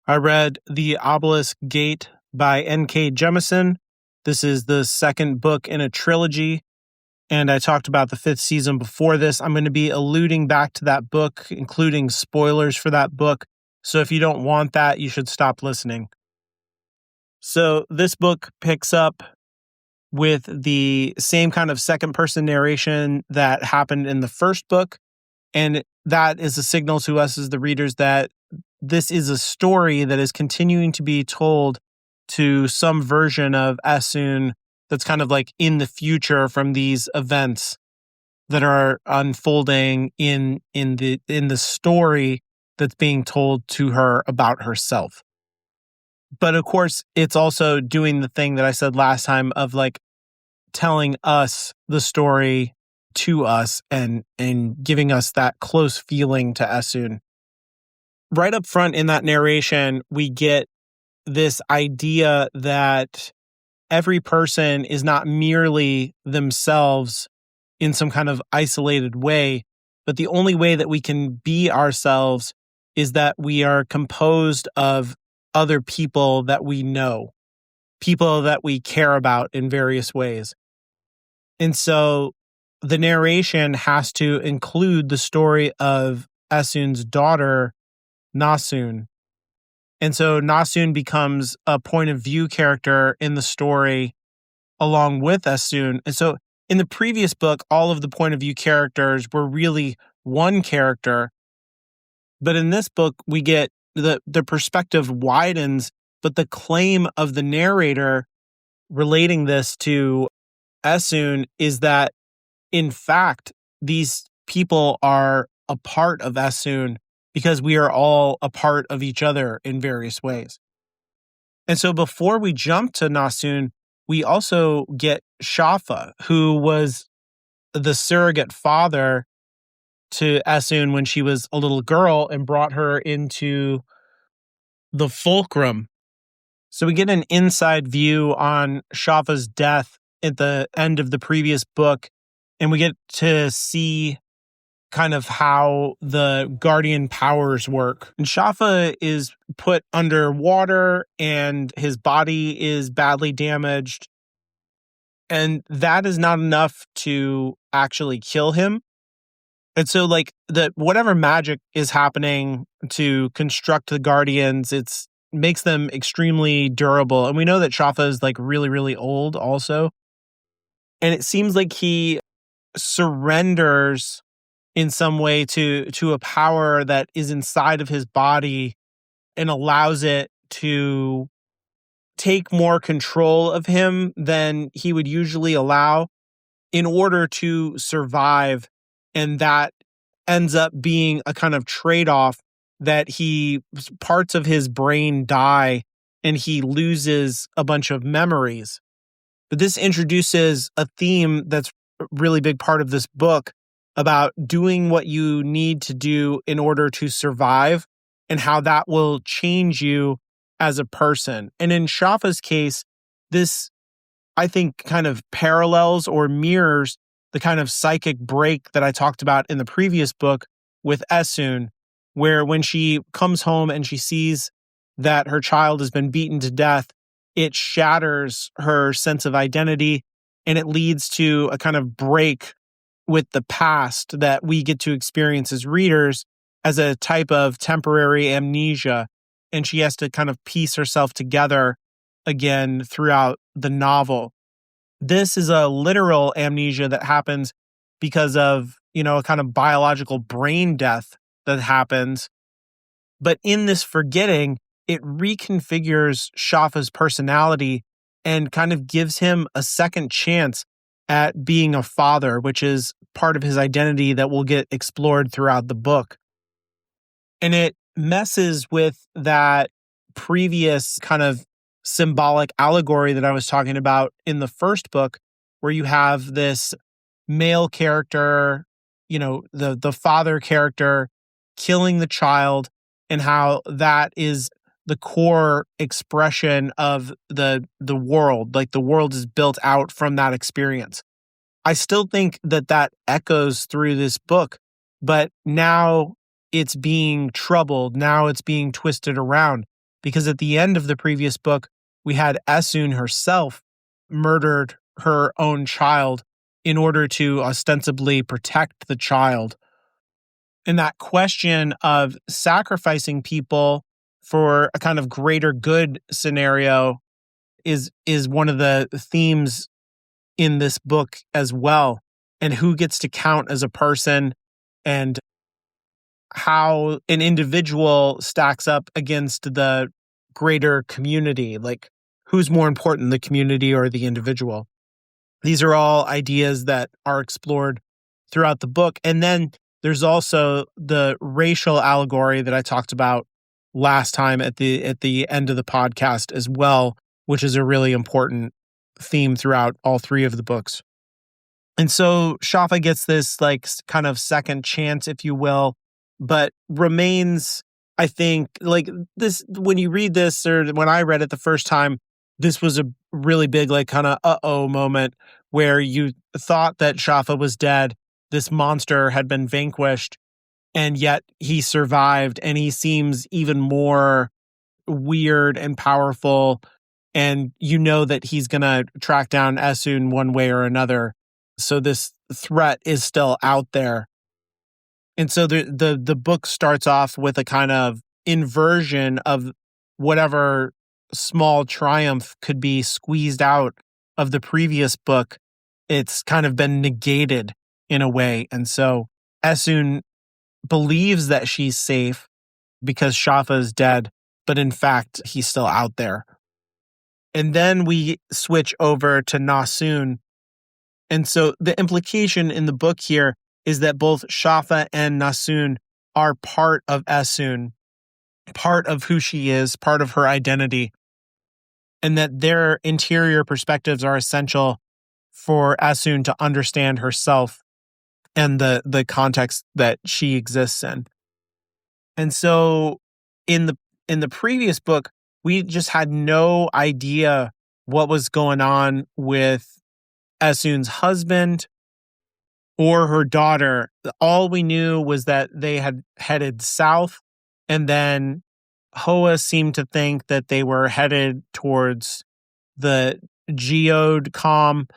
I read The Obelisk Gate by N.K. Jemisen. This is the second book in a trilogy, and I talked about the fifth season before this. I'm going to be alluding back to that book, including spoilers for that book. So if you don't want that, you should stop listening. So this book picks up with the same kind of second-person narration that happened in the first book, and that is a signal to us as the readers that this is a story that is continuing to be told to some version of Essun that's kind of like in the future from these events that are unfolding in the story that's being told to her about herself. But of course, it's also doing the thing that I said last time of like telling us the story to us and giving us that close feeling to Essun. Right up front in that narration, we get this idea that every person is not merely themselves in some kind of isolated way, but the only way that we can be ourselves is that we are composed of other people that we know, people that we care about in various ways. And so the narration has to include the story of Essun's daughter, Nasun. And so Nasun becomes a point of view character in the story along with Essun. And so in the previous book, all of the point of view characters were really one character. But in this book, we get the perspective widens, but the claim of the narrator relating this to Essun is that, in fact, these people are a part of Essun because we are all a part of each other in various ways. And so before we jump to Nasun, we also get Shafa, who was the surrogate father to Essun when she was a little girl and brought her into the fulcrum. So we get an inside view on Shafa's death at the end of the previous book, and we get to see kind of how the guardian powers work. And Shafa is put underwater and his body is badly damaged. And that is not enough to actually kill him. And so like whatever magic is happening to construct the guardians, it's makes them extremely durable. And we know that Shafa is like really, really old also. And it seems like he surrenders in some way to a power that is inside of his body and allows it to take more control of him than he would usually allow in order to survive. And that ends up being a kind of trade-off that parts of his brain die and he loses a bunch of memories. But this introduces a theme that's a really big part of this book about doing what you need to do in order to survive and how that will change you as a person. And in Shafa's case, this, I think, kind of parallels or mirrors the kind of psychic break that I talked about in the previous book with Essun, where when she comes home and she sees that her child has been beaten to death, it shatters her sense of identity and it leads to a kind of break with the past that we get to experience as readers as a type of temporary amnesia. And she has to kind of piece herself together again throughout the novel. This is a literal amnesia that happens because of, a kind of biological brain death that happens. But in this forgetting, it reconfigures Shafa's personality and kind of gives him a second chance at being a father, which is part of his identity that will get explored throughout the book. And it messes with that previous kind of symbolic allegory that I was talking about in the first book, where you have this male character, the father character killing the child, and how that is the core expression of the world. Like the world is built out from that experience. I still think that echoes through this book, but now it's being troubled. Now it's being twisted around because at the end of the previous book, we had Essun herself murdered her own child in order to ostensibly protect the child. And that question of sacrificing people for a kind of greater good scenario is one of the themes in this book as well. And who gets to count as a person, and how an individual stacks up against the greater community. Like, who's more important, the community or the individual? These are all ideas that are explored throughout the book. And then there's also the racial allegory that I talked about last time at the end of the podcast as well, which is a really important theme throughout all three of the books. And so Shafa gets this like kind of second chance, if you will, but remains, I think, like this, when you read this, or when I read it the first time, this was a really big, like, kind of uh-oh moment where you thought that Shafa was dead. This monster had been vanquished, and yet he survived, and he seems even more weird and powerful. And you know that he's going to track down Essun one way or another. So this threat is still out there. And so the book starts off with a kind of inversion of whatever small triumph could be squeezed out of the previous book. It's kind of been negated in a way. And so Essun believes that she's safe because Shafa is dead, but in fact, he's still out there. And then we switch over to Nasun. And so the implication in the book here is that both Shafa and Nasun are part of Essun, part of who she is, part of her identity, and that their interior perspectives are essential for Essun to understand herself and the context that she exists in. And so in the previous book, we just had no idea what was going on with Essun's husband or her daughter. All we knew was that they had headed south, and then Hoa seemed to think that they were headed towards the geode calm,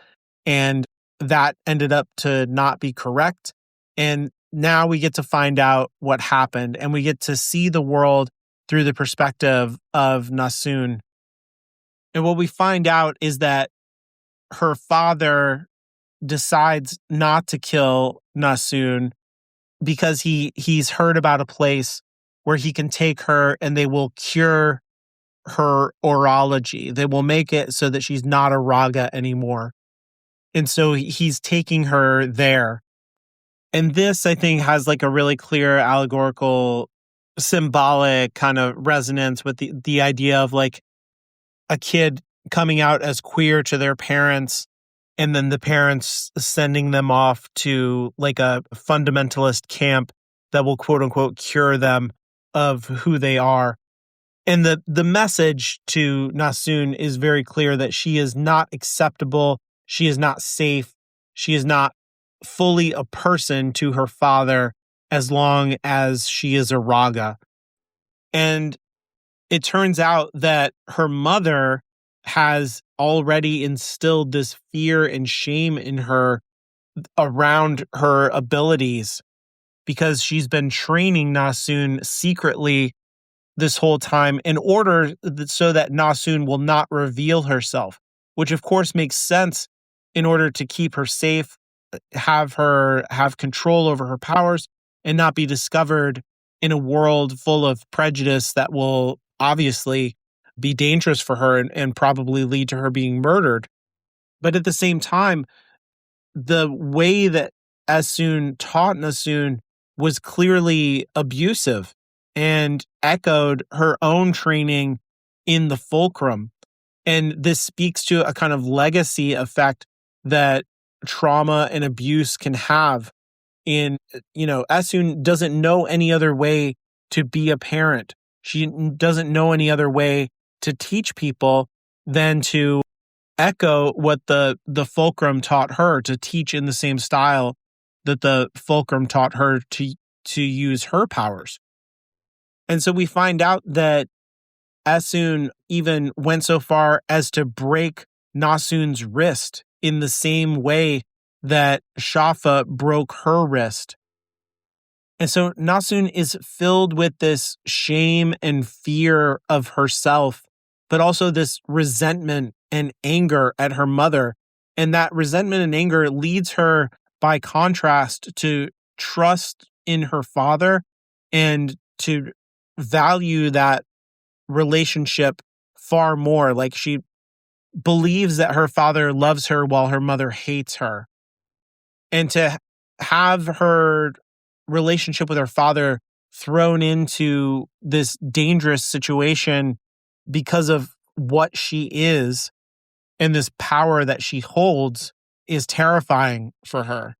and that ended up to not be correct. And now we get to find out what happened, and we get to see the world through the perspective of Nasun. And what we find out is that her father decides not to kill Nasun because he's heard about a place where he can take her and they will cure her orology. They will make it so that she's not a raga anymore. And so he's taking her there. And this, I think, has like a really clear allegorical, symbolic kind of resonance with the idea of like a kid coming out as queer to their parents, and then the parents sending them off to like a fundamentalist camp that will quote unquote cure them of who they are. And the message to Nasun is very clear that she is not acceptable. She is not safe. She is not fully a person to her father as long as she is a raga. And it turns out that her mother has already instilled this fear and shame in her around her abilities, because she's been training Nasun secretly this whole time in order so that Nasun will not reveal herself, which of course makes sense in order to keep her safe, have control over her powers, and not be discovered in a world full of prejudice that will obviously be dangerous for her and probably lead to her being murdered. But at the same time, the way that Essun taught Nasun was clearly abusive and echoed her own training in the fulcrum. And this speaks to a kind of legacy effect that trauma and abuse can have in, Essun doesn't know any other way to be a parent. She doesn't know any other way to teach people than to echo what the fulcrum taught her, to teach in the same style that the fulcrum taught her to use her powers. And so we find out that Esun even went so far as to break Nasun's wrist in the same way that Shafa broke her wrist. And so Nasun is filled with this shame and fear of herself, but also this resentment and anger at her mother. And that resentment and anger leads her, by contrast, to trust in her father and to value that relationship far more. Like, she believes that her father loves her while her mother hates her. And to have her relationship with her father thrown into this dangerous situation because of what she is and this power that she holds is terrifying for her.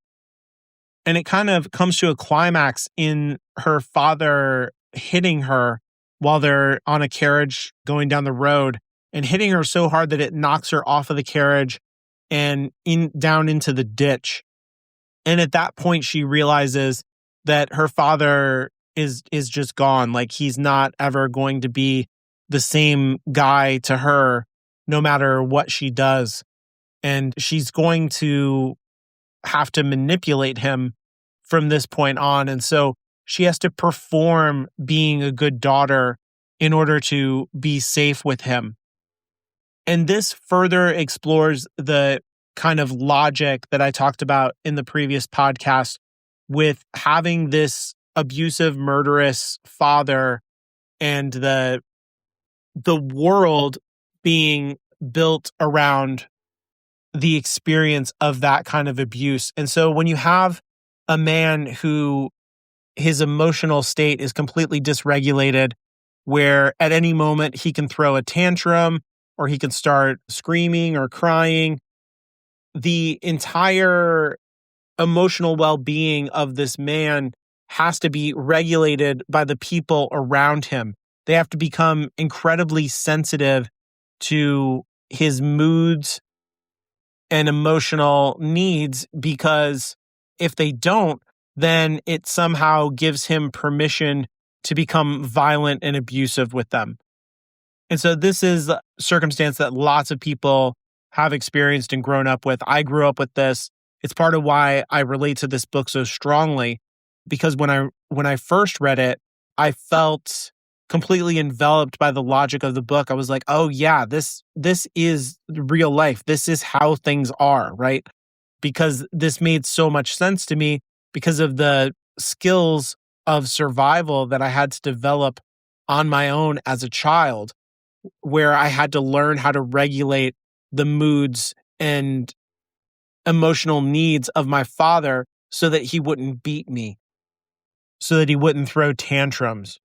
And it kind of comes to a climax in her father hitting her while they're on a carriage going down the road, and hitting her so hard that it knocks her off of the carriage and down into the ditch. And at that point, she realizes that her father is just gone. Like, he's not ever going to be the same guy to her, no matter what she does. And she's going to have to manipulate him from this point on. And so she has to perform being a good daughter in order to be safe with him. And this further explores the kind of logic that I talked about in the previous podcast with having this abusive, murderous father and the world being built around the experience of that kind of abuse. And so when you have a man who his emotional state is completely dysregulated, where at any moment he can throw a tantrum or he can start screaming or crying, the entire emotional well-being of this man has to be regulated by the people around him. They have to become incredibly sensitive to his moods and emotional needs, because if they don't, then it somehow gives him permission to become violent and abusive with them. And so this is a circumstance that lots of people have experienced and grown up with. I grew up with this. It's part of why I relate to this book so strongly, because when I first read it, I felt completely enveloped by the logic of the book. I was like, "Oh yeah, this is real life. This is how things are," right? Because this made so much sense to me because of the skills of survival that I had to develop on my own as a child, where I had to learn how to regulate the moods and emotional needs of my father so that he wouldn't beat me, so that he wouldn't throw tantrums.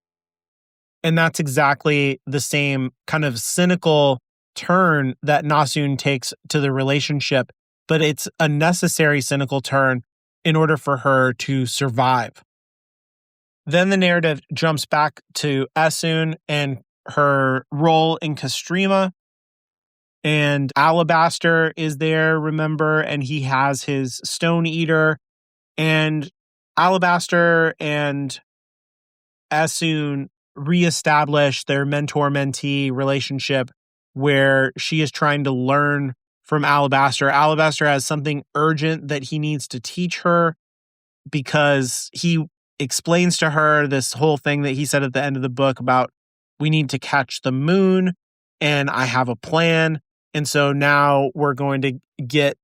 And that's exactly the same kind of cynical turn that Nasun takes to the relationship, but it's a necessary cynical turn in order for her to survive. Then the narrative jumps back to Esun and her role in Castrima. And Alabaster is there, remember, and he has his Stone Eater. And Alabaster and Esun reestablish their mentor-mentee relationship, where she is trying to learn from Alabaster. Alabaster has something urgent that he needs to teach her, because he explains to her this whole thing that he said at the end of the book about, we need to catch the moon and I have a plan. And so now we're going to get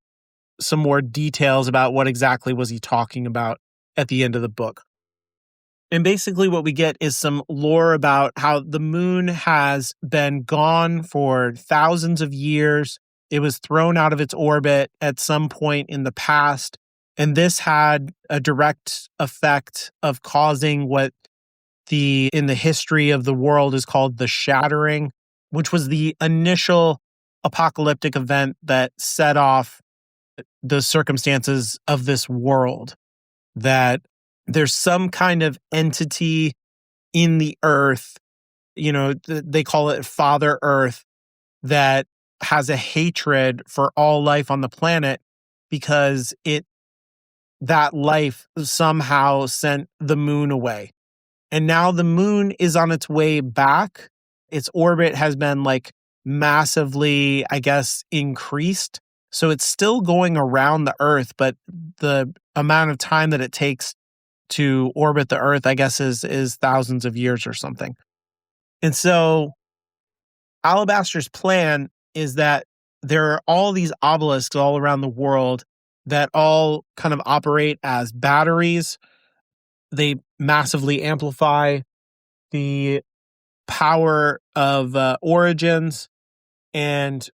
some more details about what exactly was he talking about at the end of the book. And basically what we get is some lore about how the moon has been gone for thousands of years. It was thrown out of its orbit at some point in the past. And this had a direct effect of causing what in the history of the world is called the Shattering, which was the initial apocalyptic event that set off the circumstances of this world. That there's some kind of entity in the earth, they call it Father Earth, that has a hatred for all life on the planet because that life somehow sent the moon away. And now the moon is on its way back, its orbit has been like massively, I guess, increased. So it's still going around the Earth, but the amount of time that it takes to orbit the Earth, I guess, is thousands of years or something. And so Alabaster's plan is that there are all these obelisks all around the world that all kind of operate as batteries. They massively amplify the power of origins. And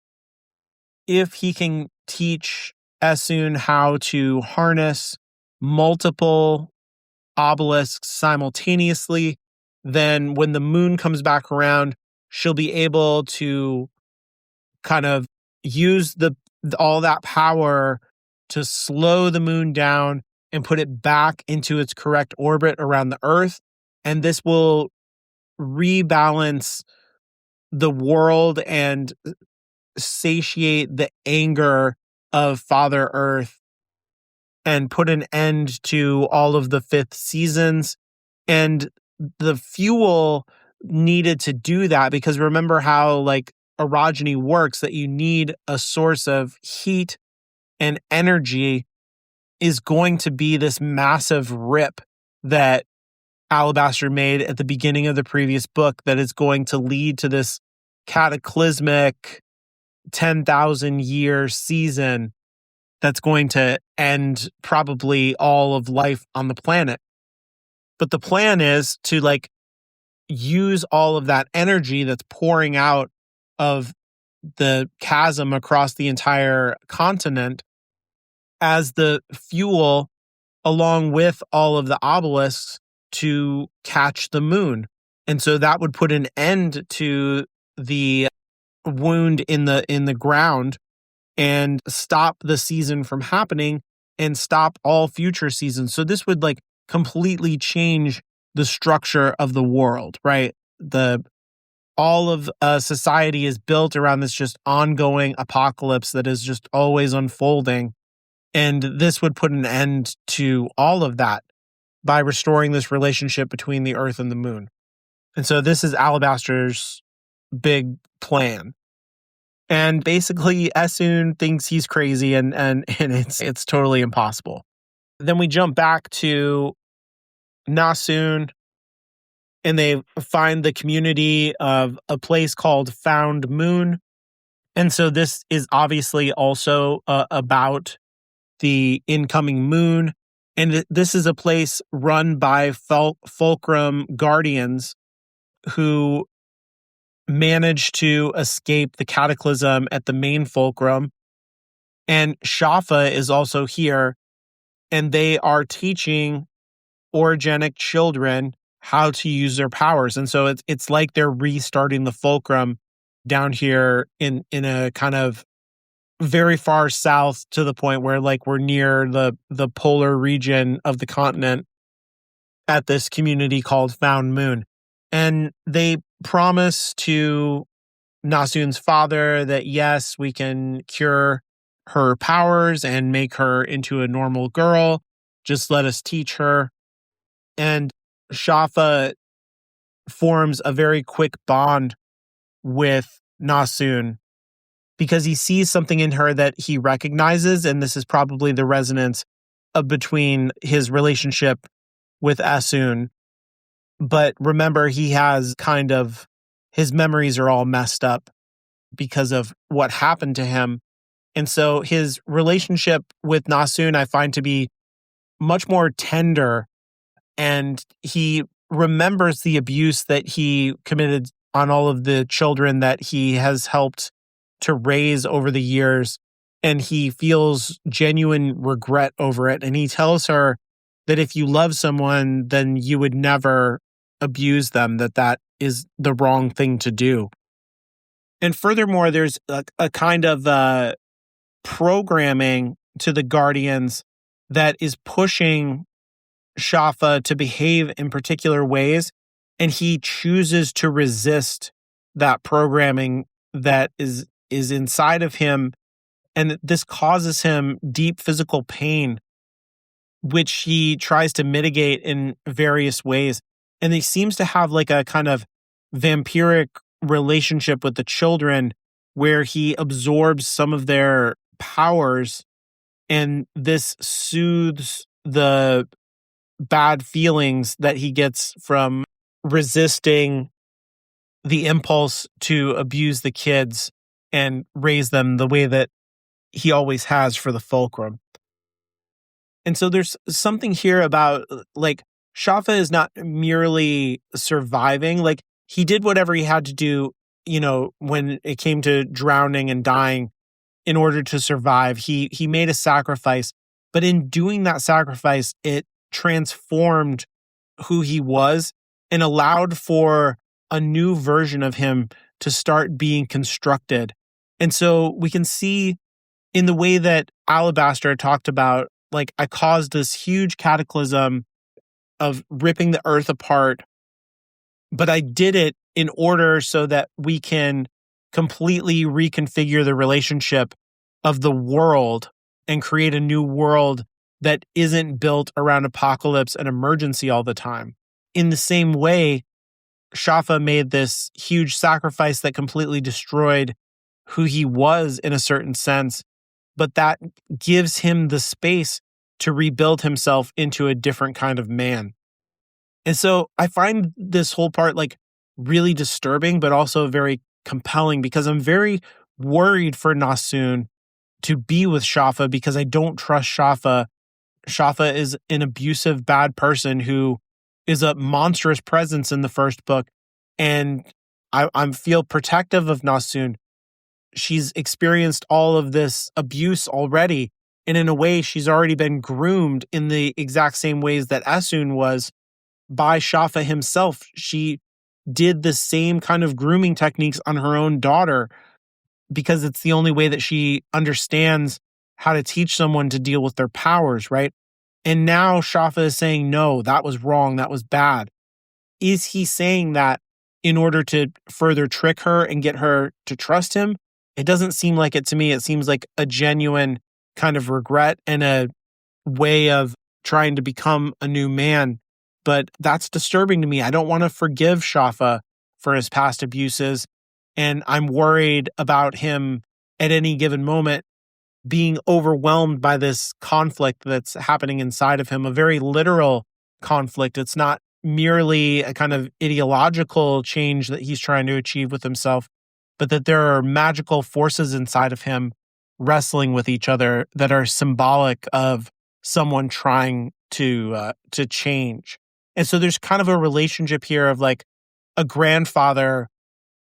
if he can teach Essun how to harness multiple obelisks simultaneously, then when the moon comes back around, she'll be able to kind of use all that power to slow the moon down and put it back into its correct orbit around the Earth. And this will rebalance the world and satiate the anger of Father Earth and put an end to all of the fifth seasons. And the fuel needed to do that, because remember how like orogeny works, that you need a source of heat and energy, is going to be this massive rip that Alabaster made at the beginning of the previous book that is going to lead to this cataclysmic 10,000 year season that's going to end probably all of life on the planet. But the plan is to like use all of that energy that's pouring out of the chasm across the entire continent as the fuel, along with all of the obelisks, to catch the moon. And so that would put an end to the wound in the ground and stop the season from happening and stop all future seasons. So this would like completely change the structure of the world, right? All of society is built around this just ongoing apocalypse that is just always unfolding. And this would put an end to all of that by restoring this relationship between the Earth and the moon. And so this is Alabaster's big plan. And basically Essun thinks he's crazy and it's totally impossible. Then we jump back to Nasun, and they find the community of a place called Found Moon. And so this is obviously also about the incoming moon. And this is a place run by Fulcrum Guardians who managed to escape the cataclysm at the main fulcrum. And Shafa is also here, and they are teaching orogenic children how to use their powers. And so it's like they're restarting the fulcrum down here in a kind of very far south, to the point where like we're near the polar region of the continent at this community called Found Moon. And they promise to Nasun's father that yes, we can cure her powers and make her into a normal girl. Just let us teach her. And Shafa forms a very quick bond with Nasun because he sees something in her that he recognizes, and this is probably the resonance between his relationship with Essun. But remember, he has kind of, his memories are all messed up because of what happened to him. And so his relationship with Nasun I find to be much more tender, and he remembers the abuse that he committed on all of the children that he has helped to raise over the years, and he feels genuine regret over it. And he tells her that if you love someone, then you would never abuse them, that is the wrong thing to do. And furthermore, there's a kind of programming to the Guardians that is pushing Shafa to behave in particular ways, and he chooses to resist that programming that is inside of him, and this causes him deep physical pain, which he tries to mitigate in various ways. And he seems to have like a kind of vampiric relationship with the children where he absorbs some of their powers, and this soothes the bad feelings that he gets from resisting the impulse to abuse the kids and raise them the way that he always has for the fulcrum. And so there's something here about like Shafa is not merely surviving. Like he did whatever he had to do, when it came to drowning and dying in order to survive. He made a sacrifice, but in doing that sacrifice, it transformed who he was and allowed for a new version of him to start being constructed. And so we can see in the way that Alabaster talked about, like, I caused this huge cataclysm of ripping the earth apart, but I did it in order so that we can completely reconfigure the relationship of the world and create a new world that isn't built around apocalypse and emergency all the time. In the same way, Shafa made this huge sacrifice that completely destroyed who he was in a certain sense, but that gives him the space to rebuild himself into a different kind of man. And so I find this whole part like really disturbing, but also very compelling because I'm very worried for Nasun to be with Shafa because I don't trust Shafa. Shafa is an abusive, bad person who is a monstrous presence in the first book. And I feel protective of Nasun. She's experienced all of this abuse already. And in a way, she's already been groomed in the exact same ways that Asun was by Shafa himself. She did the same kind of grooming techniques on her own daughter because it's the only way that she understands how to teach someone to deal with their powers, right? And now Shafa is saying, no, that was wrong. That was bad. Is he saying that in order to further trick her and get her to trust him? It doesn't seem like it to me. It seems like a genuine kind of regret and a way of trying to become a new man. But that's disturbing to me. I don't want to forgive Shafa for his past abuses. And I'm worried about him at any given moment being overwhelmed by this conflict that's happening inside of him, a very literal conflict. It's not merely a kind of ideological change that he's trying to achieve with himself, but that there are magical forces inside of him wrestling with each other that are symbolic of someone trying to change. And so there's kind of a relationship here of like a grandfather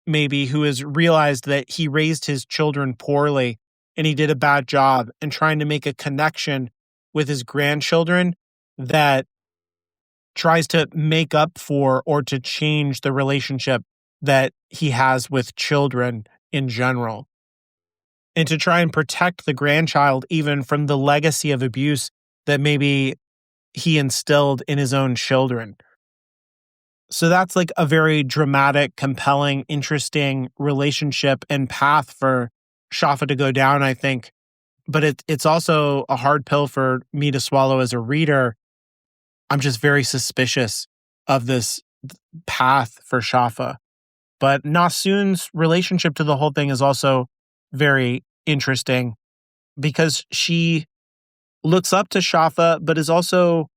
maybe who has realized that he raised his children poorly and he did a bad job, and trying to make a connection with his grandchildren that tries to make up for or to change the relationship that he has with children in general. And to try and protect the grandchild even from the legacy of abuse that maybe he instilled in his own children. So that's like a very dramatic, compelling, interesting relationship and path for Shafa to go down, I think. But it's also a hard pill for me to swallow as a reader. I'm just very suspicious of this path for Shafa. But Nasun's relationship to the whole thing is also very interesting because she looks up to Shafa, but is also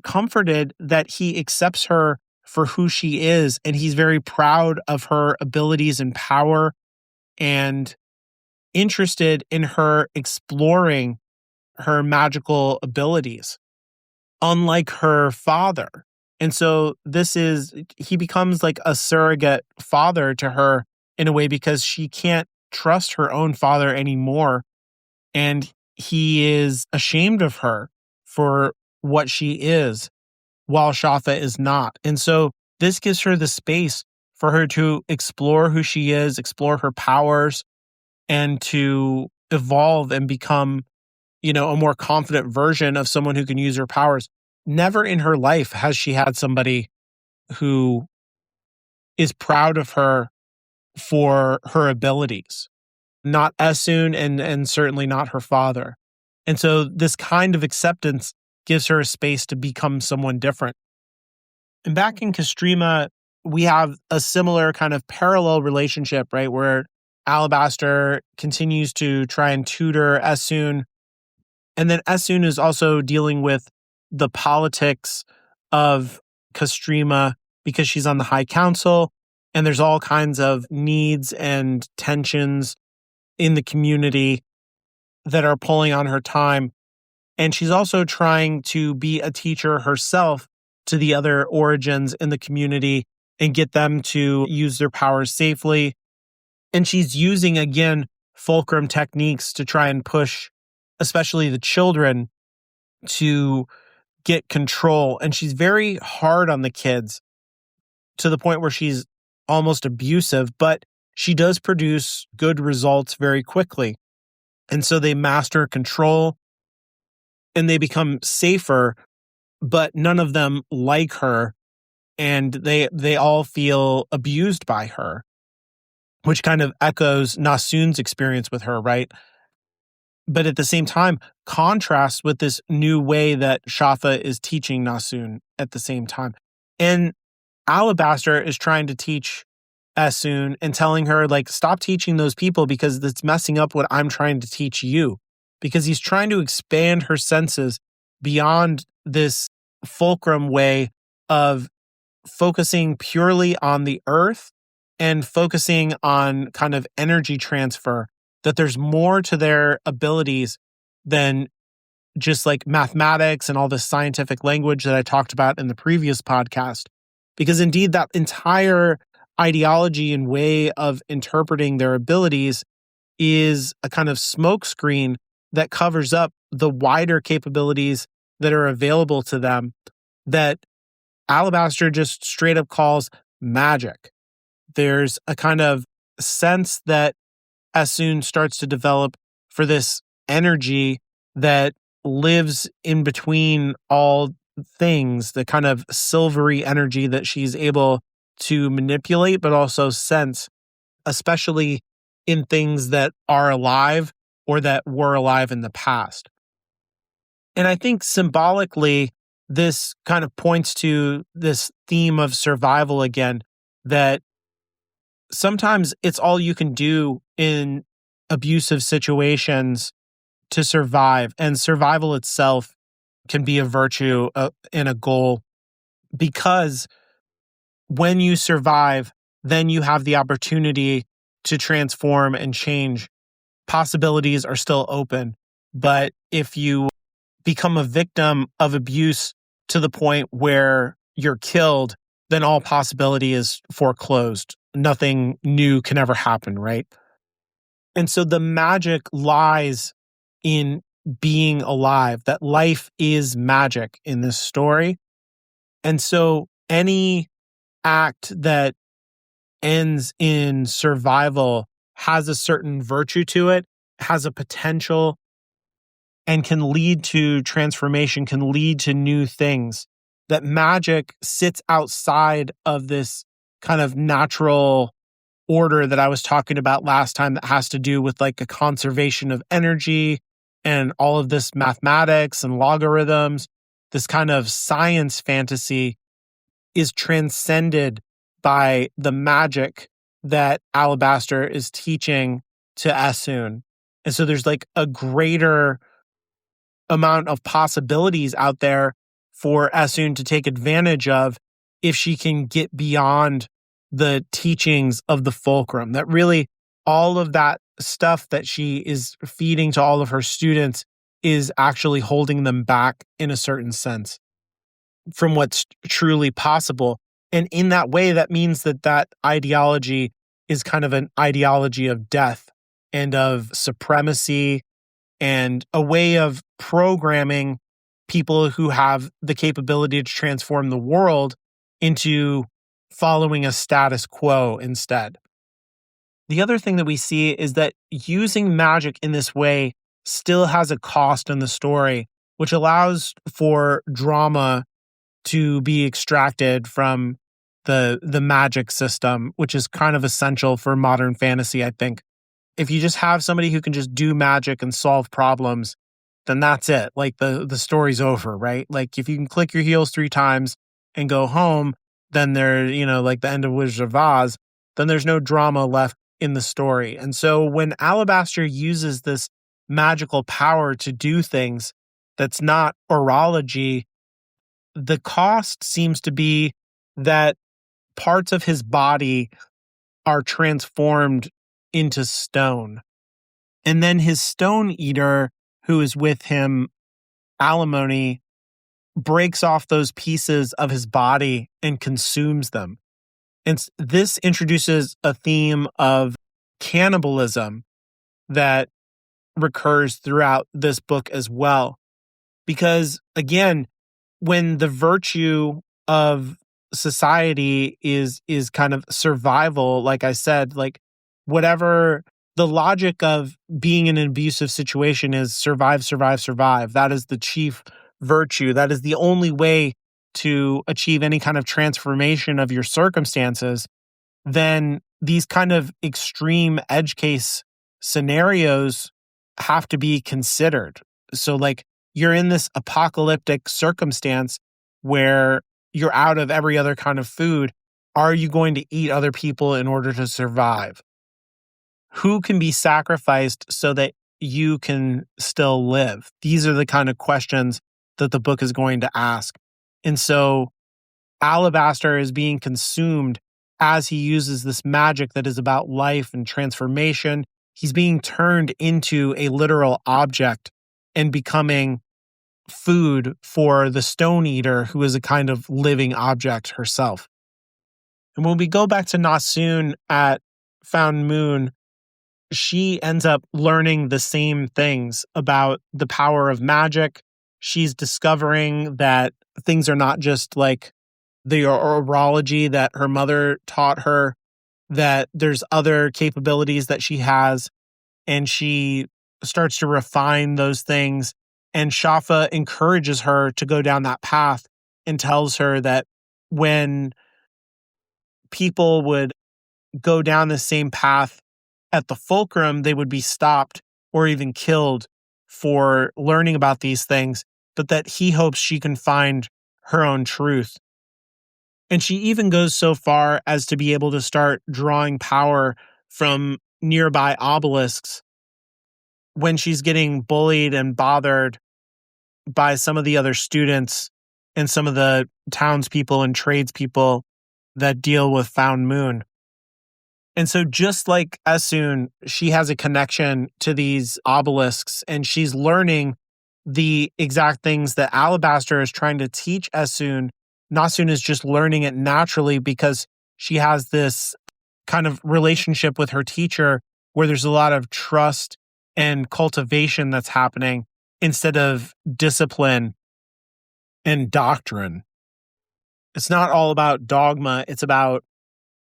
comforted that he accepts her for who she is. And he's very proud of her abilities and power and interested in her exploring her magical abilities, unlike her father. And so he becomes like a surrogate father to her in a way because she can't trust her own father anymore. And he is ashamed of her for what she is, while Shafa is not. And so this gives her the space for her to explore who she is, explore her powers, and to evolve and become, a more confident version of someone who can use her powers. Never in her life has she had somebody who is proud of her for her abilities. Not Esun and certainly not her father. And so this kind of acceptance gives her a space to become someone different. And back in Castrima, we have a similar kind of parallel relationship, right? Where Alabaster continues to try and tutor Essun. And then Essun is also dealing with the politics of Castrima because she's on the High Council, and there's all kinds of needs and tensions in the community that are pulling on her time. And she's also trying to be a teacher herself to the other origins in the community and get them to use their powers safely. And she's using, again, fulcrum techniques to try and push, especially the children, to get control. And she's very hard on the kids to the point where she's almost abusive, but she does produce good results very quickly. And so they master control and they become safer, but none of them like her, and they all feel abused by her, which kind of echoes Nasun's experience with her, right? But at the same time, contrasts with this new way that Shafa is teaching Nasun at the same time. And Alabaster is trying to teach Essun and telling her, like, stop teaching those people because it's messing up what I'm trying to teach you. Because he's trying to expand her senses beyond this fulcrum way of focusing purely on the earth and focusing on kind of energy transfer, that there's more to their abilities than just like mathematics and all this scientific language that I talked about in the previous podcast. Because indeed, that entire ideology and way of interpreting their abilities is a kind of smokescreen that covers up the wider capabilities that are available to them that Alabaster just straight up calls magic. There's a kind of sense that Essun starts to develop for this energy that lives in between all things, the kind of silvery energy that she's able to manipulate, but also sense, especially in things that are alive or that were alive in the past. And I think symbolically, this kind of points to this theme of survival again, that sometimes it's all you can do in abusive situations to survive. And survival itself can be a virtue and a goal, because when you survive, then you have the opportunity to transform and change. Possibilities are still open. But if you become a victim of abuse to the point where you're killed, then all possibility is foreclosed. Nothing new can ever happen, right? And so the magic lies in being alive, that life is magic in this story. And so any act that ends in survival has a certain virtue to it, has a potential, and can lead to transformation, can lead to new things. That magic sits outside of this kind of natural order that I was talking about last time, that has to do with like a conservation of energy and all of this mathematics and logarithms. This kind of science fantasy is transcended by the magic that Alabaster is teaching to Essun. And so there's like a greater amount of possibilities out there for Essun to take advantage of if she can get beyond the teachings of the fulcrum. That really all of that stuff that she is feeding to all of her students is actually holding them back in a certain sense from what's truly possible. And in that way, that means that that ideology is kind of an ideology of death and of supremacy, and a way of programming people who have the capability to transform the world into following a status quo instead. The other thing that we see is that using magic in this way still has a cost in the story, which allows for drama to be extracted from the magic system, which is kind of essential for modern fantasy, I think. If you just have somebody who can just do magic and solve problems, then that's it. Like the story's over, right? Like if you can click your heels 3 times and go home, then like the end of Wizard of Oz, then there's no drama left in the story. And so when Alabaster uses this magical power to do things that's not orology, the cost seems to be that parts of his body are transformed into stone. And then his stone eater, who is with him, Alimony, breaks off those pieces of his body and consumes them. And this introduces a theme of cannibalism that recurs throughout this book as well. Because again, when the virtue of society is kind of survival, like I said, like whatever the logic of being in an abusive situation is survive, survive, survive. That is the chief virtue. That is the only way to achieve any kind of transformation of your circumstances. Then these kind of extreme edge case scenarios have to be considered. So like you're in this apocalyptic circumstance where you're out of every other kind of food. Are you going to eat other people in order to survive? Who can be sacrificed so that you can still live? These are the kind of questions that the book is going to ask. And so Alabaster is being consumed as he uses this magic that is about life and transformation. He's being turned into a literal object and becoming food for the stone eater, who is a kind of living object herself. And when we go back to Nasun at Found Moon, she ends up learning the same things about the power of magic. She's discovering that things are not just like the orology that her mother taught her, that there's other capabilities that she has, and she starts to refine those things. And Shafa encourages her to go down that path and tells her that when people would go down the same path at the fulcrum, they would be stopped or even killed for learning about these things, but that he hopes she can find her own truth. And she even goes so far as to be able to start drawing power from nearby obelisks when she's getting bullied and bothered by some of the other students and some of the townspeople and tradespeople that deal with Found Moon. And so just like Esun, she has a connection to these obelisks, and she's learning the exact things that Alabaster is trying to teach Esun. Nasun is just learning it naturally because she has this kind of relationship with her teacher where there's a lot of trust and cultivation that's happening instead of discipline and doctrine. It's not all about dogma. It's about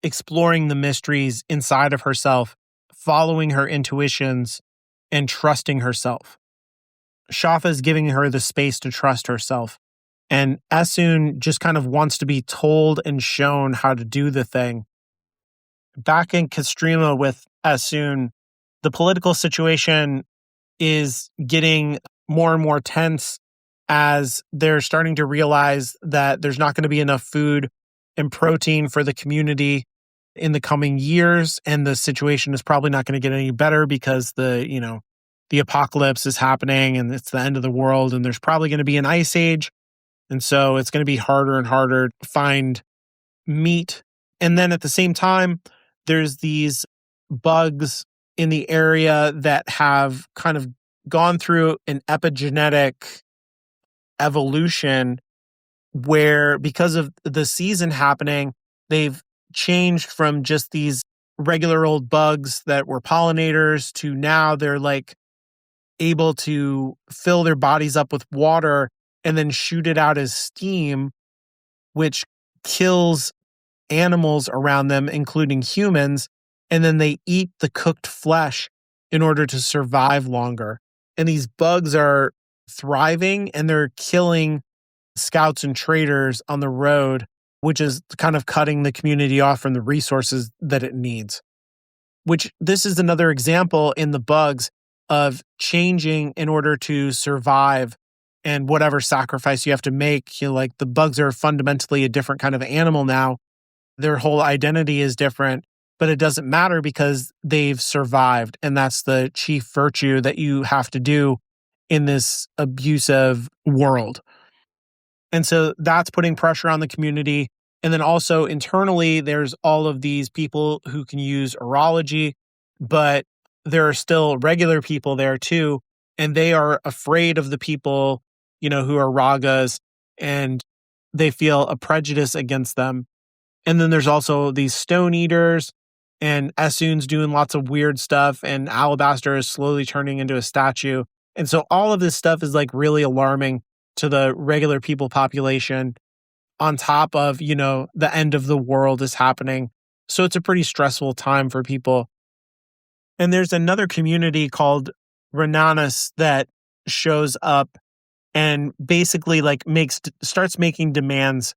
exploring the mysteries inside of herself, following her intuitions, and trusting herself. Shafa is giving her the space to trust herself. And Esun just kind of wants to be told and shown how to do the thing. Back in Castrima with Esun, the political situation is getting more and more tense as they're starting to realize that there's not going to be enough food and protein for the community in the coming years, and the situation is probably not going to get any better because the apocalypse is happening and it's the end of the world, and there's probably going to be an ice age, and so it's going to be harder and harder to find meat. And then at the same time, there's these bugs in the area that have kind of gone through an epigenetic evolution where, because of the season happening, they've changed from just these regular old bugs that were pollinators to now they're like able to fill their bodies up with water and then shoot it out as steam, which kills animals around them, including humans, and then they eat the cooked flesh in order to survive longer. And these bugs are thriving and they're killing scouts and traders on the road, which is kind of cutting the community off from the resources that it needs. Which this is another example in the bugs of changing in order to survive and whatever sacrifice you have to make. Like the bugs are fundamentally a different kind of animal now. Their whole identity is different, but it doesn't matter because they've survived. And that's the chief virtue that you have to do in this abusive world. And so that's putting pressure on the community. And then also internally, there's all of these people who can use orology, but there are still regular people there too. And they are afraid of the people, who are ragas, and they feel a prejudice against them. And then there's also these stone eaters, and Essun's doing lots of weird stuff, and Alabaster is slowly turning into a statue. And so all of this stuff is like really alarming to the regular people population, on top of, the end of the world is happening. So it's a pretty stressful time for people. And there's another community called Renanus that shows up and basically like starts making demands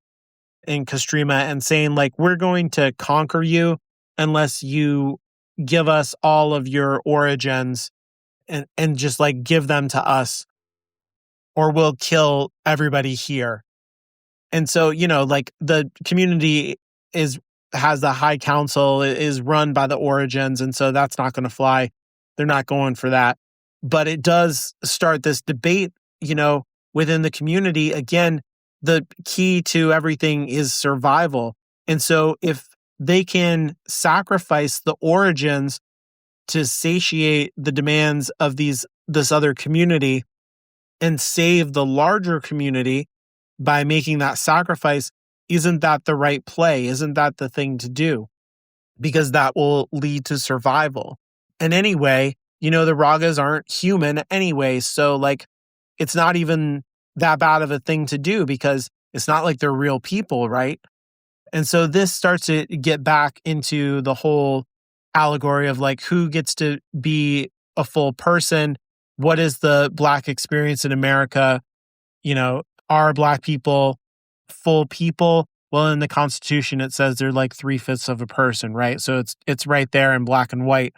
in Castrima and saying like, we're going to conquer you unless you give us all of your origins and just like give them to us, or we'll kill everybody here. And so, like the community has the high council, is run by the origins. And so that's not going to fly. They're not going for that. But it does start this debate, within the community. Again, the key to everything is survival. And so if they can sacrifice the origins to satiate the demands of this other community and save the larger community by making that sacrifice, isn't that the right play? Isn't that the thing to do? Because that will lead to survival. And anyway, the Ragas aren't human anyway. So like, it's not even that bad of a thing to do because it's not like they're real people, right? And so this starts to get back into the whole allegory of like, who gets to be a full person? What is the Black experience in America? Are Black people full people? Well, in the Constitution, it says they're like 3/5 of a person, right? So it's right there in black and white,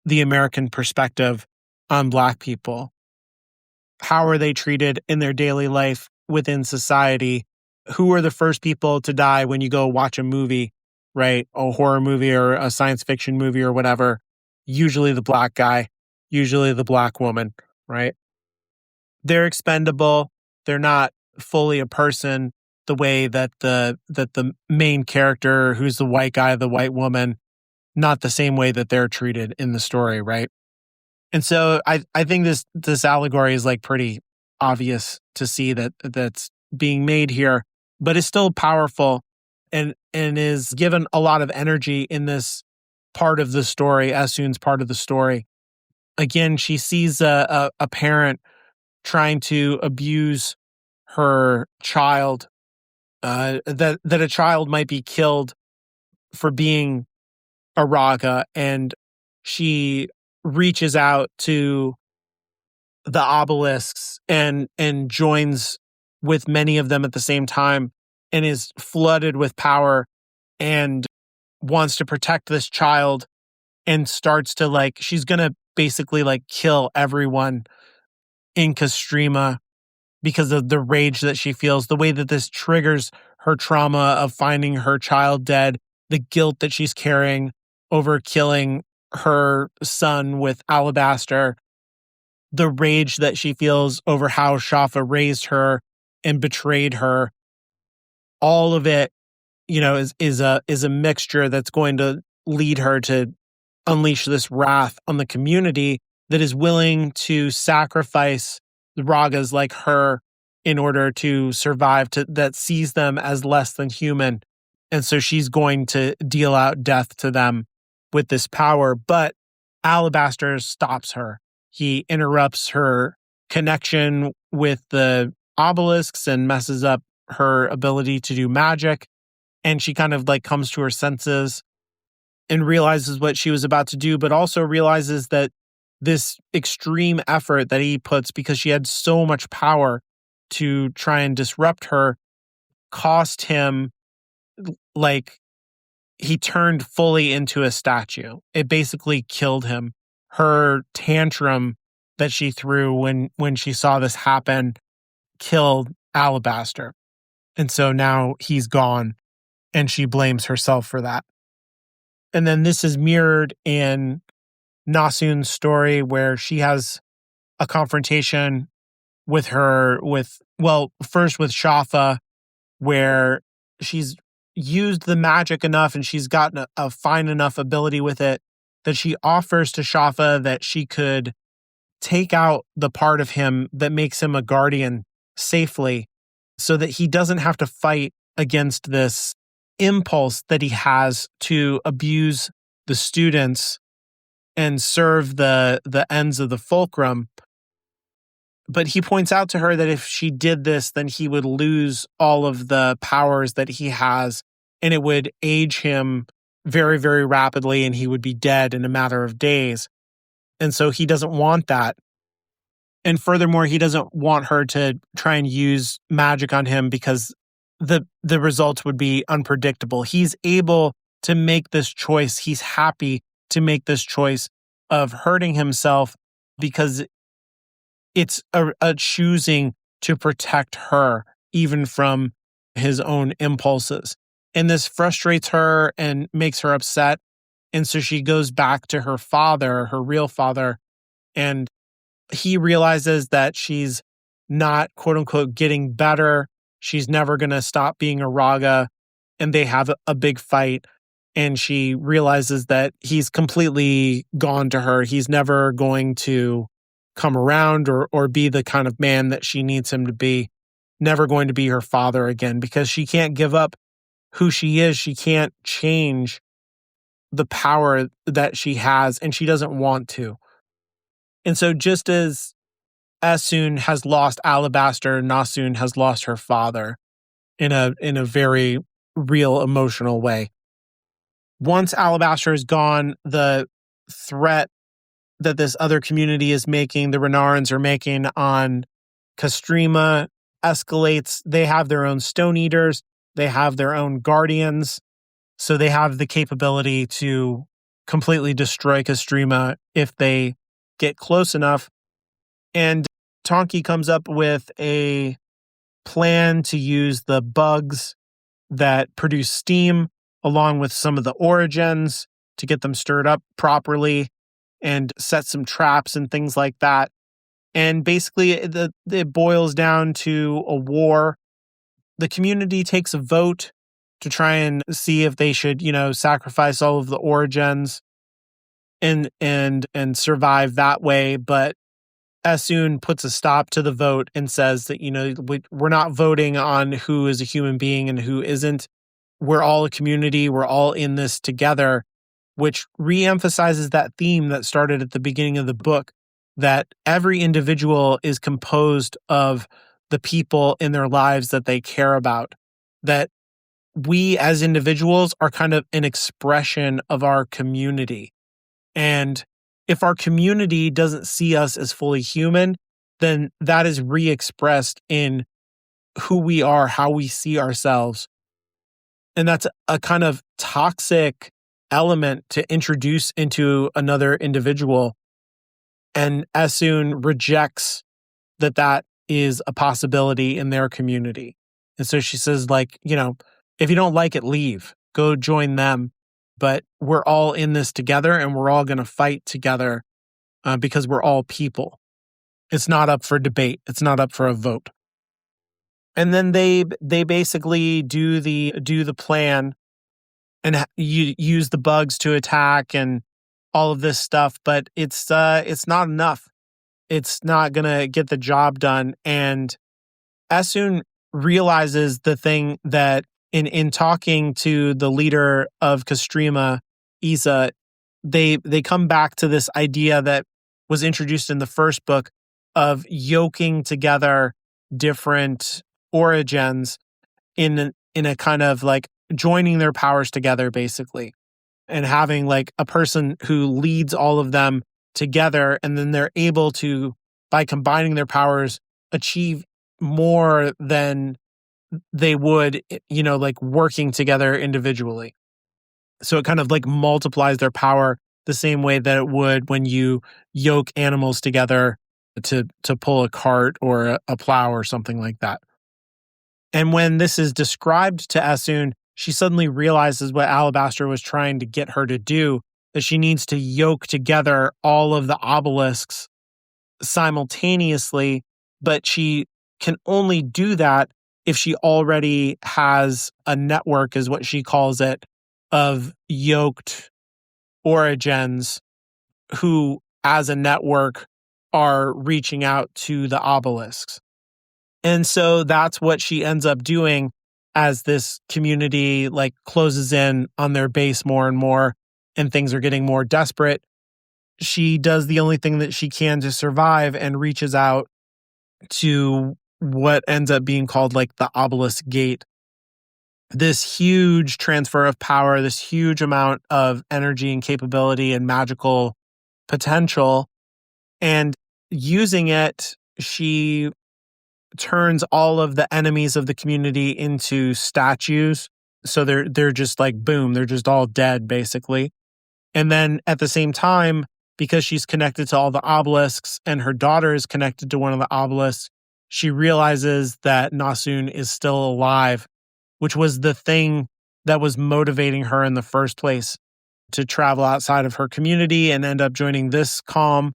the American perspective on Black people. How are they treated in their daily life within society? Who are the first people to die when you go watch a movie, right? A horror movie or a science fiction movie or whatever? Usually the Black guy, usually the Black woman, right? They're expendable. They're not fully a person the way that the main character, who's the white guy, the white woman, not the same way that they're treated in the story, right? And so I think this allegory is like pretty obvious to see that's being made here, but it's still powerful and is given a lot of energy in this part of the story, Essun's part of the story. Again, she sees a parent trying to abuse her child, that a child might be killed for being a raga, and she reaches out to the obelisks and joins with many of them at the same time and is flooded with power and wants to protect this child and starts to like, she's gonna basically like kill everyone in Castrima because of the rage that she feels, the way that this triggers her trauma of finding her child dead, the guilt that she's carrying over killing her son with Alabaster, the rage that she feels over how Shafa raised her and betrayed her. All of it, is a mixture that's going to lead her to unleash this wrath on the community that is willing to sacrifice the ragas like her in order to survive, that sees them as less than human. And so she's going to deal out death to them with this power. But Alabaster stops her. He interrupts her connection with the obelisks and messes up her ability to do magic. And she kind of like comes to her senses and realizes what she was about to do, but also realizes that this extreme effort that he puts, because she had so much power to try and disrupt her, cost him, like, he turned fully into a statue. It basically killed him. Her tantrum that she threw when she saw this happen killed Alabaster. And so now he's gone, and she blames herself for that. And then this is mirrored in Nasun's story, where she has a confrontation with first with Shafa, where she's used the magic enough and she's gotten a fine enough ability with it that she offers to Shafa that she could take out the part of him that makes him a guardian safely, so that he doesn't have to fight against this impulse that he has to abuse the students and serve the ends of the fulcrum. But he points out to her that if she did this, then he would lose all of the powers that he has, and it would age him very, very rapidly, and he would be dead in a matter of days. And so he doesn't want that. And furthermore, he doesn't want her to try and use magic on him because the results would be unpredictable. He's able to make this choice. He's happy to make this choice of hurting himself because it's a choosing to protect her even from his own impulses. And this frustrates her and makes her upset. And so she goes back to her father, her real father, and he realizes that she's not, quote unquote, getting better. She's never going to stop being a Raga. And they have a big fight. And she realizes that he's completely gone to her. He's never going to come around or be the kind of man that she needs him to be. Never going to be her father again, because she can't give up who she is. She can't change the power that she has, and she doesn't want to. And so just as Esun has lost Alabaster, Nasun has lost her father in a very real emotional way. Once Alabaster is gone, the threat that this other community is making, the Renarans are making on Castrima, escalates. They have their own Stone Eaters. They have their own Guardians. So they have the capability to completely destroy Castrima if they get close enough. And Tonki comes up with a plan to use the bugs that produce steam along with some of the Origins to get them stirred up properly and set some traps and things like that. And basically it boils down to a war. The community takes a vote to try and see if they should, sacrifice all of the Origins and survive that way. But Esun puts a stop to the vote and says that, we're not voting on who is a human being and who isn't. We're all a community. We're all in this together, which reemphasizes that theme that started at the beginning of the book, that every individual is composed of the people in their lives that they care about, that we as individuals are kind of an expression of our community. And if our community doesn't see us as fully human, then that is re-expressed in who we are, how we see ourselves. And that's a kind of toxic element to introduce into another individual. And Esun rejects that is a possibility in their community. And so she says, if you don't like it, leave. Go join them. But we're all in this together, and we're all going to fight together because we're all people. It's not up for debate. It's not up for a vote. And then they basically do the plan and use the bugs to attack and all of this stuff. But it's not enough. It's not going to get the job done. And Esun realizes the thing that in talking to the leader of Castrima, Isa, they come back to this idea that was introduced in the first book of yoking together different Origins in a kind of joining their powers together, basically, and having a person who leads all of them together, and then they're able to, by combining their powers, achieve more than they would, working together individually. So it kind of multiplies their power the same way that it would when you yoke animals together to pull a cart or a plow or something like that. And when this is described to Essun, she suddenly realizes what Alabaster was trying to get her to do, that she needs to yoke together all of the obelisks simultaneously, but she can only do that if she already has a network, is what she calls it, of yoked origins who, as a network, are reaching out to the obelisks. And so that's what she ends up doing as this community like closes in on their base more and more, and things are getting more desperate. She does the only thing that she can to survive and reaches out to what ends up being called like the Obelisk Gate. This huge transfer of power, this huge amount of energy and capability and magical potential. And using it, she turns all of the enemies of the community into statues. So they're just like boom, they're just all dead basically. And then at the same time, because she's connected to all the obelisks and her daughter is connected to one of the obelisks, she realizes that Nasun is still alive, which was the thing that was motivating her in the first place to travel outside of her community and end up joining this calm.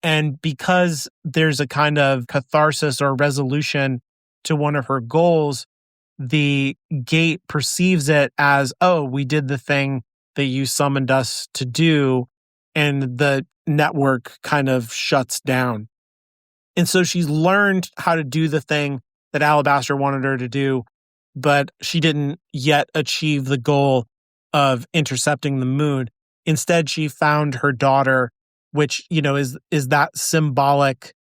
And because there's a kind of catharsis or resolution to one of her goals, the gate perceives it as, oh, we did the thing that you summoned us to do, and the network kind of shuts down. And so she's learned how to do the thing that Alabaster wanted her to do, but she didn't yet achieve the goal of intercepting the moon. Instead, she found her daughter, which, you know, is that symbolic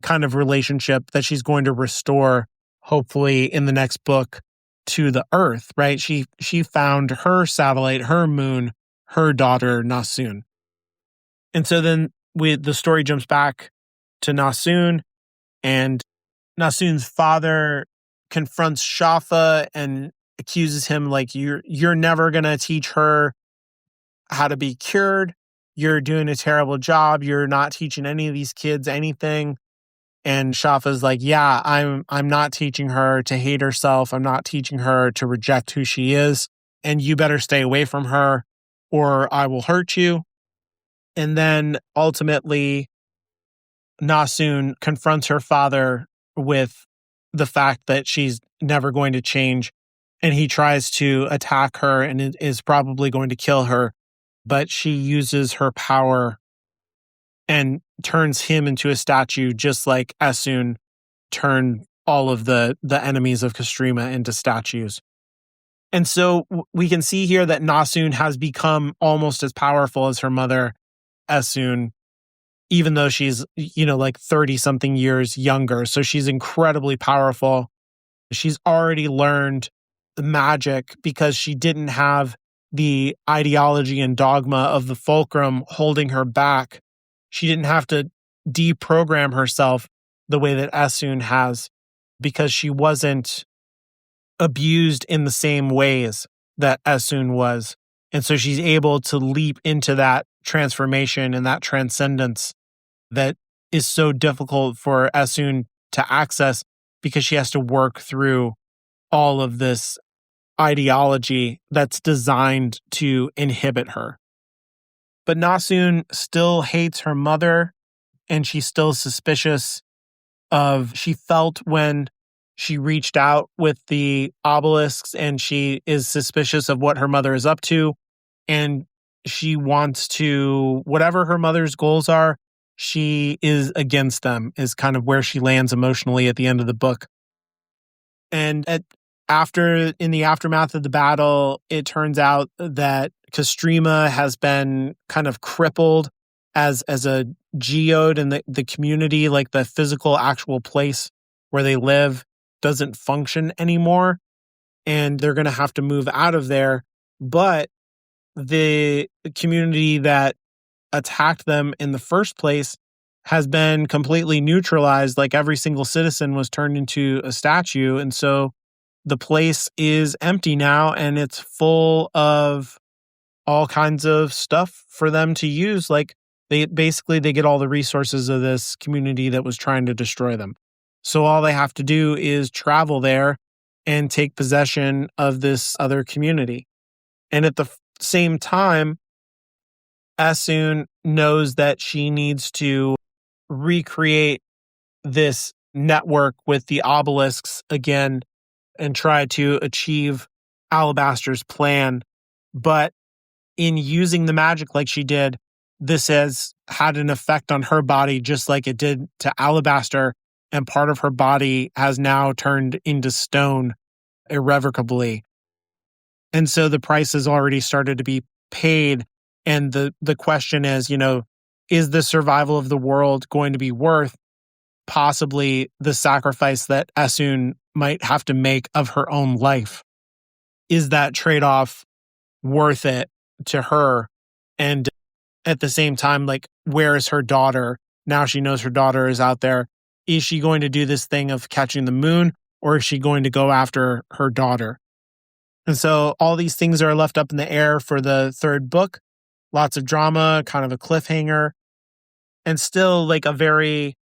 kind of relationship that she's going to restore, hopefully in the next book, to the Earth, right? She found her satellite, her moon, her daughter, Nasun. And so then the story jumps back to Nasun, and Nasun's father confronts Shafa and accuses him like, you're never going to teach her how to be cured. You're doing a terrible job. You're not teaching any of these kids anything. And Shafa's like, yeah, I'm not teaching her to hate herself. I'm not teaching her to reject who she is. And you better stay away from her or I will hurt you. And then ultimately, Nasun confronts her father with the fact that she's never going to change. And he tries to attack her and is probably going to kill her. But she uses her power and turns him into a statue, just like Essun turned all of the enemies of Castrima into statues. And so we can see here that Nasun has become almost as powerful as her mother, Essun, even though she's, like 30-something years younger. So she's incredibly powerful. She's already learned the magic because she didn't have the ideology and dogma of the Fulcrum holding her back. She didn't have to deprogram herself the way that Essun has, because she wasn't abused in the same ways that Essun was. And so she's able to leap into that transformation and that transcendence that is so difficult for Essun to access, because she has to work through all of this ideology that's designed to inhibit her. But Nasun still hates her mother, and she's still suspicious she felt when she reached out with the obelisks, and she is suspicious of what her mother is up to. And she wants to, whatever her mother's goals are, she is against them, is kind of where she lands emotionally at the end of the book. And in the aftermath of the battle, it turns out that Castrima has been kind of crippled as a geode, and the community, like the physical actual place where they live, doesn't function anymore. And they're going to have to move out of there. But the community that attacked them in the first place has been completely neutralized. Like every single citizen was turned into a statue. And so the place is empty now, and it's full of all kinds of stuff for them to use. Like They get all the resources of this community that was trying to destroy them. So all they have to do is travel there and take possession of this other community. And at the same time, Asun knows that she needs to recreate this network with the obelisks again and try to achieve Alabaster's plan. But in using the magic like she did, this has had an effect on her body just like it did to Alabaster, and part of her body has now turned into stone irrevocably. And so the price has already started to be paid. And the question is, is the survival of the world going to be worth possibly the sacrifice that Asun might have to make of her own life? Is that trade-off worth it to her? And at the same time, like, where is her daughter? Now she knows her daughter is out there. Is she going to do this thing of catching the moon, or is she going to go after her daughter? And so all these things are left up in the air for the third book. Lots of drama, kind of a cliffhanger, and still like a very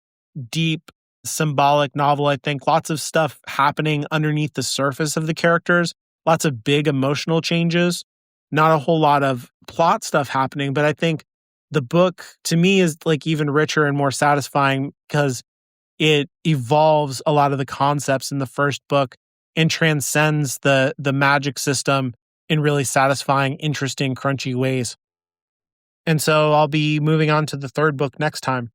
deep, symbolic novel, I think. Lots of stuff happening underneath the surface of the characters. Lots of big emotional changes. Not a whole lot of plot stuff happening, but I think the book to me is like even richer and more satisfying because it evolves a lot of the concepts in the first book and transcends the magic system in really satisfying, interesting, crunchy ways. And so I'll be moving on to the third book next time.